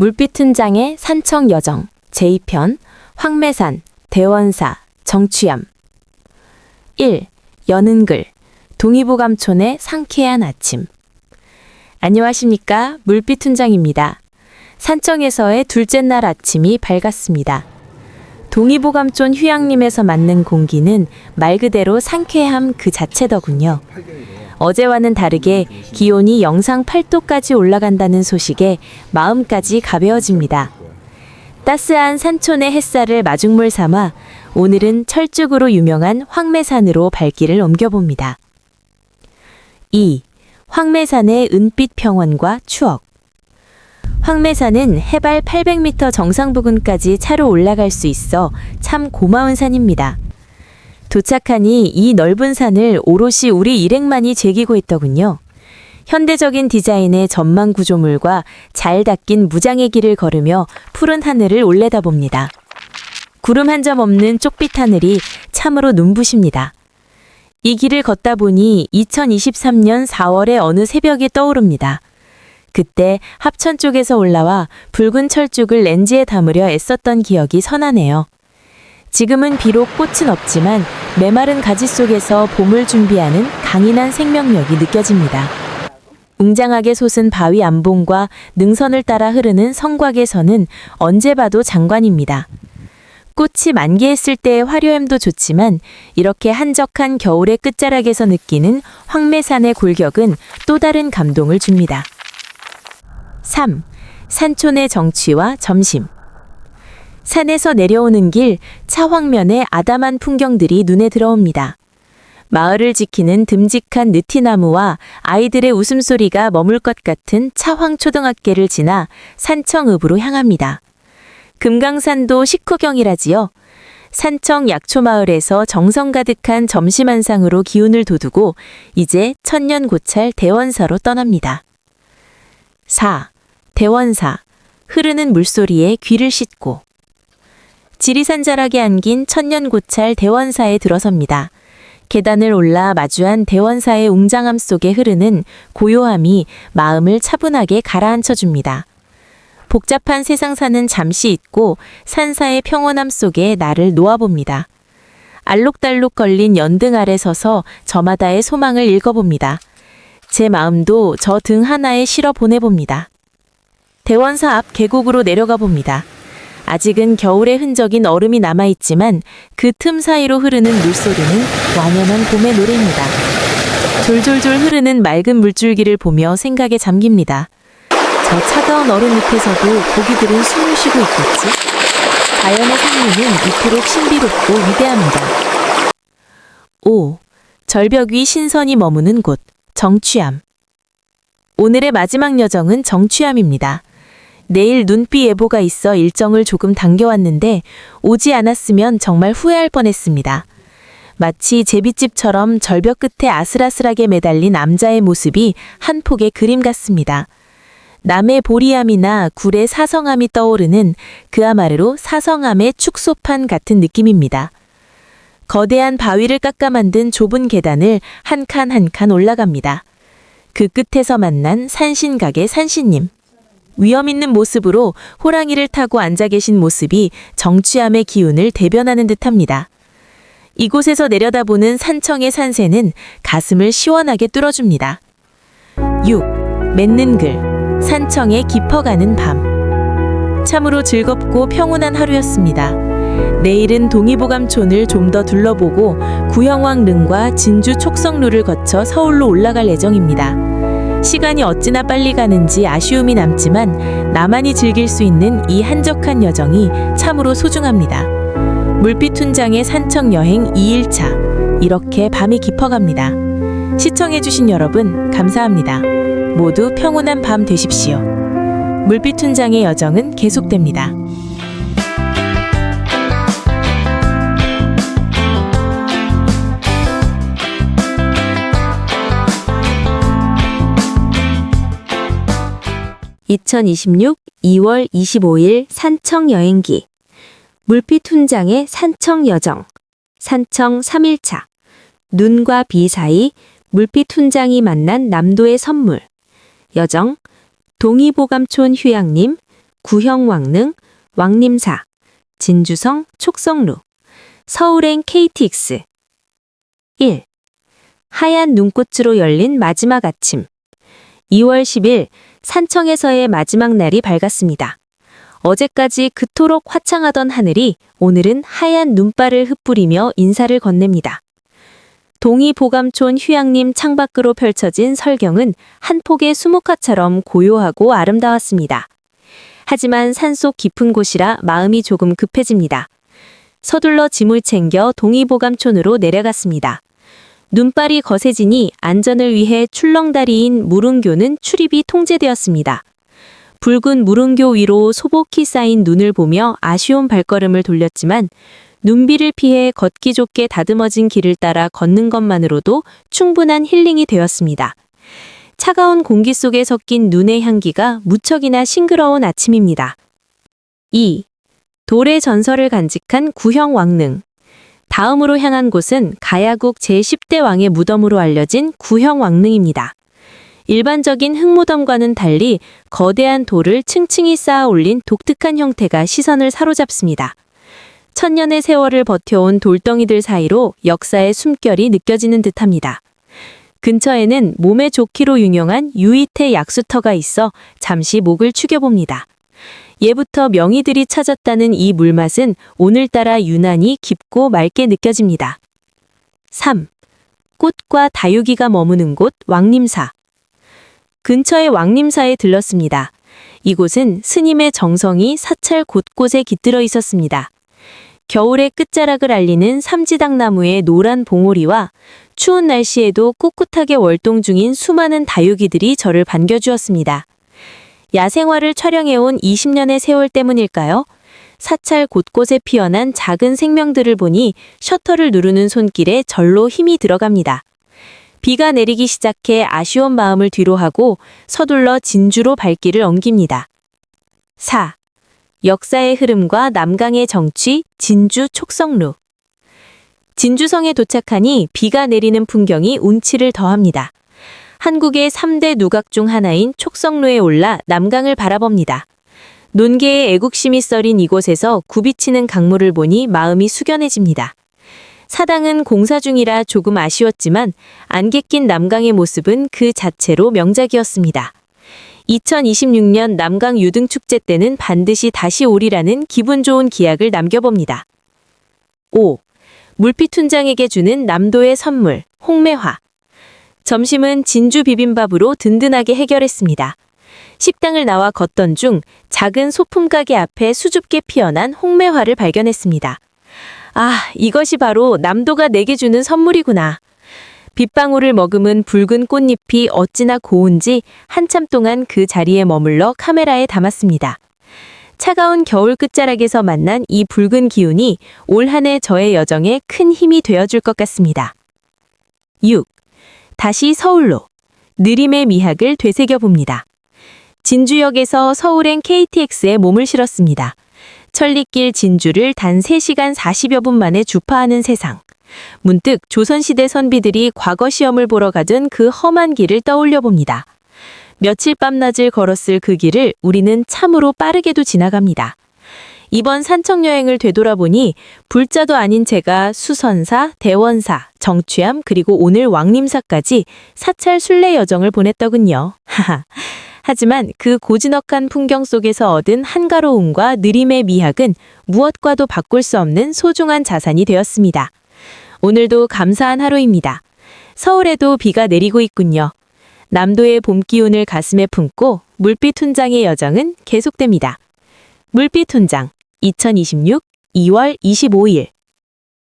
물빛훈장의 산청 여정 제2편 황매산, 대원사, 정취암 1. 여는 글 동의보감촌의 상쾌한 아침. 안녕하십니까, 물빛훈장입니다. 산청에서의 둘째 날 아침이 밝았습니다. 동의보감촌 휴양림에서 맞는 공기는 말 그대로 상쾌함 그 자체더군요. 어제와는 다르게 기온이 영상 8도까지 올라간다는 소식에 마음까지 가벼워집니다. 따스한 산촌의 햇살을 마중물 삼아 오늘은 철쭉으로 유명한 황매산으로 발길을 옮겨봅니다. 2. 황매산의 은빛 평원과 추억. 황매산은 해발 800m 정상 부근까지 차로 올라갈 수 있어 참 고마운 산입니다. 도착하니 이 넓은 산을 오롯이 우리 일행만이 즐기고 있더군요. 현대적인 디자인의 전망 구조물과 잘 닦인 무장의 길을 걸으며 푸른 하늘을 올려다봅니다. 구름 한 점 없는 쪽빛 하늘이 참으로 눈부십니다. 이 길을 걷다 보니 2023년 4월의 어느 새벽이 떠오릅니다. 그때 합천 쪽에서 올라와 붉은 철쭉을 렌즈에 담으려 애썼던 기억이 선하네요. 지금은 비록 꽃은 없지만 메마른 가지 속에서 봄을 준비하는 강인한 생명력이 느껴집니다. 웅장하게 솟은 바위 암봉과 능선을 따라 흐르는 성곽에서는 언제 봐도 장관입니다. 꽃이 만개했을 때의 화려함도 좋지만 이렇게 한적한 겨울의 끝자락에서 느끼는 황매산의 골격은 또 다른 감동을 줍니다. 3. 산촌의 정취와 점심. 산에서 내려오는 길, 차황면의 아담한 풍경들이 눈에 들어옵니다. 마을을 지키는 듬직한 느티나무와 아이들의 웃음소리가 머물 것 같은 차황초등학교를 지나 산청읍으로 향합니다. 금강산도 식후경이라지요. 산청 약초마을에서 정성 가득한 점심 한상으로 기운을 돋우고 이제 천년고찰 대원사로 떠납니다. 4. 대원사, 흐르는 물소리에 귀를 씻고. 지리산 자락에 안긴 천년고찰 대원사에 들어섭니다. 계단을 올라 마주한 대원사의 웅장함 속에 흐르는 고요함이 마음을 차분하게 가라앉혀줍니다. 복잡한 세상사는 잠시 잊고 산사의 평온함 속에 나를 놓아봅니다. 알록달록 걸린 연등 아래 서서 저마다의 소망을 읽어봅니다. 제 마음도 저 등 하나에 실어 보내봅니다. 대원사 앞 계곡으로 내려가 봅니다. 아직은 겨울의 흔적인 얼음이 남아있지만 그 틈 사이로 흐르는 물소리는 완연한 봄의 노래입니다. 졸졸졸 흐르는 맑은 물줄기를 보며 생각에 잠깁니다. 저 차가운 얼음 밑에서도 고기들은 숨을 쉬고 있겠지? 자연의 생리는 이토록 신비롭고 위대합니다. 5. 절벽 위 신선이 머무는 곳, 정취암. 오늘의 마지막 여정은 정취암입니다. 내일 눈비 예보가 있어 일정을 조금 당겨왔는데 오지 않았으면 정말 후회할 뻔했습니다. 마치 제빗집처럼 절벽 끝에 아슬아슬하게 매달린 암자의 모습이 한 폭의 그림 같습니다. 남의 보리암이나 굴의 사성암이 떠오르는 그야말로 사성암의 축소판 같은 느낌입니다. 거대한 바위를 깎아 만든 좁은 계단을 한 칸 한 칸 올라갑니다. 그 끝에서 만난 산신각의 산신님. 위험 있는 모습으로 호랑이를 타고 앉아 계신 모습이 정취암의 기운을 대변하는 듯합니다. 이곳에서 내려다보는 산청의 산세는 가슴을 시원하게 뚫어줍니다. 6. 맺는 글, 산청에 깊어가는 밤. 참으로 즐겁고 평온한 하루였습니다. 내일은 동의보감촌을 좀 더 둘러보고 구형왕릉과 진주 촉성루를 거쳐 서울로 올라갈 예정입니다. 시간이 어찌나 빨리 가는지 아쉬움이 남지만 나만이 즐길 수 있는 이 한적한 여정이 참으로 소중합니다. 물빛훈장의 산청 여행 2일차, 이렇게 밤이 깊어갑니다. 시청해주신 여러분 감사합니다. 모두 평온한 밤 되십시오. 물빛훈장의 여정은 계속됩니다. (2026) 2월 25일 산청 여행기 물빛훈장의 산청 여정 산청 3일차 눈과 비 사이 물빛훈장이 만난 남도의 선물 여정 동의보감촌 휴양림 구형 왕릉, 왕림사, 진주성, 촉성루, 서울행 KTX. 1. 하얀 눈꽃으로 열린 마지막 아침. 2월 10일 산청에서의 마지막 날이 밝았습니다. 어제까지 그토록 화창하던 하늘이 오늘은 하얀 눈발을 흩뿌리며 인사를 건넵니다. 동의보감촌 휴양림 창밖으로 펼쳐진 설경은 한 폭의 수묵화처럼 고요하고 아름다웠습니다. 하지만 산속 깊은 곳이라 마음이 조금 급해집니다. 서둘러 짐을 챙겨 동의보감촌으로 내려갔습니다. 눈발이 거세지니 안전을 위해 출렁다리인 무릉교는 출입이 통제되었습니다. 붉은 무릉교 위로 소복히 쌓인 눈을 보며 아쉬운 발걸음을 돌렸지만 눈비를 피해 걷기 좋게 다듬어진 길을 따라 걷는 것만으로도 충분한 힐링이 되었습니다. 차가운 공기 속에 섞인 눈의 향기가 무척이나 싱그러운 아침입니다. 2. 돌의 전설을 간직한 구형 왕릉. 다음으로 향한 곳은 가야국 제10대 왕의 무덤으로 알려진 구형 왕릉입니다. 일반적인 흙무덤과는 달리 거대한 돌을 층층이 쌓아 올린 독특한 형태가 시선을 사로잡습니다. 천년의 세월을 버텨온 돌덩이들 사이로 역사의 숨결이 느껴지는 듯합니다. 근처에는 몸에 좋기로 유명한 유이태 약수터가 있어 잠시 목을 축여봅니다. 예부터 명의들이 찾았다는 이 물맛은 오늘따라 유난히 깊고 맑게 느껴집니다. 3. 꽃과 다육이가 머무는 곳 왕림사. 근처의 왕림사에 들렀습니다. 이곳은 스님의 정성이 사찰 곳곳에 깃들어 있었습니다. 겨울의 끝자락을 알리는 삼지당나무의 노란 봉오리와 추운 날씨에도 꿋꿋하게 월동 중인 수많은 다육이들이 저를 반겨주었습니다. 야생화를 촬영해온 20년의 세월 때문일까요? 사찰 곳곳에 피어난 작은 생명들을 보니 셔터를 누르는 손길에 절로 힘이 들어갑니다. 비가 내리기 시작해 아쉬운 마음을 뒤로하고 서둘러 진주로 발길을 옮깁니다. 4. 역사의 흐름과 남강의 정취, 진주 촉성루. 진주성에 도착하니 비가 내리는 풍경이 운치를 더합니다. 한국의 3대 누각 중 하나인 촉성루에 올라 남강을 바라봅니다. 논계의 애국심이 썰인 이곳에서 굽이치는 강물을 보니 마음이 숙연해집니다. 사당은 공사 중이라 조금 아쉬웠지만 안개 낀 남강의 모습은 그 자체로 명작이었습니다. 2026년 남강 유등축제 때는 반드시 다시 오리라는 기분 좋은 기약을 남겨봅니다. 5. 물피툰장에게 주는 남도의 선물, 홍매화. 점심은 진주 비빔밥으로 든든하게 해결했습니다. 식당을 나와 걷던 중 작은 소품 가게 앞에 수줍게 피어난 홍매화를 발견했습니다. 아, 이것이 바로 남도가 내게 주는 선물이구나. 빗방울을 머금은 붉은 꽃잎이 어찌나 고운지 한참 동안 그 자리에 머물러 카메라에 담았습니다. 차가운 겨울 끝자락에서 만난 이 붉은 기운이 올 한 해 저의 여정에 큰 힘이 되어줄 것 같습니다. 6. 다시 서울로. 느림의 미학을 되새겨봅니다. 진주역에서 서울행 KTX에 몸을 실었습니다. 천리길 진주를 단 3시간 40여 분 만에 주파하는 세상. 문득 조선시대 선비들이 과거 시험을 보러 가던 그 험한 길을 떠올려 봅니다. 며칠 밤낮을 걸었을 그 길을 우리는 참으로 빠르게도 지나갑니다. 이번 산청 여행을 되돌아보니 불자도 아닌 제가 수선사, 대원사, 정취암 그리고 오늘 왕림사까지 사찰 순례 여정을 보냈더군요. 하지만 그 고즈넉한 풍경 속에서 얻은 한가로움과 느림의 미학은 무엇과도 바꿀 수 없는 소중한 자산이 되었습니다. 오늘도 감사한 하루입니다. 서울에도 비가 내리고 있군요. 남도의 봄 기운을 가슴에 품고 물빛 훈장의 여정은 계속됩니다. 물빛 훈장 2026 2월 25일